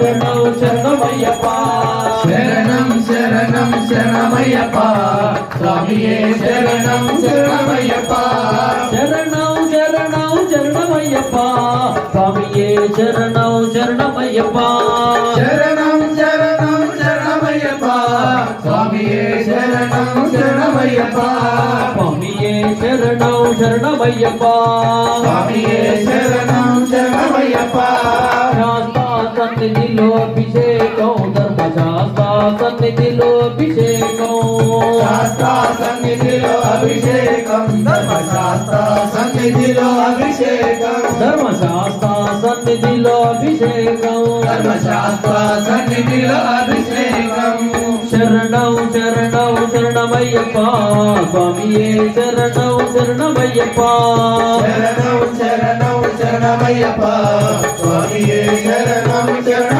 శరణం శరణమయ్యప్ప శరణం శరణం శరణమయ్యప్ప స్వామియే శరణం శరణమయ్యప్ప శరణం శరణం శరణమయ్యప్ప స్వామియే శరణం శరణమయ్యప్ప శరణం శరణం శరణమయ్యప్ప స్వామియే శరణం శరణమయ్యప్ప స్వామియే శరణం శరణమయ్యప్ప స్వామియే శరణం శరణమయ్యప్ప శాస్త్ర సన్నిధిలో అభిషేకం ధర్మశాస్త్ర సన్నిధిలో అభిషేకం శాస్త్ర సన్నిధిలో అభిషేకం ధర్మశాస్త్ర సన్నిధిలో అభిషేకం ధర్మశాస్త్ర సన్నిధిలో అభిషేకం ధర్మశాస్త్ర సన్నిధిలో అభిషేకం శరణం శరణం శరణమయ్యప్ప స్వామియే శరణం శరణమయ్యప్ప శరణం శరణం శరణమయ్యప్ప స్వామియే శరణం శరణం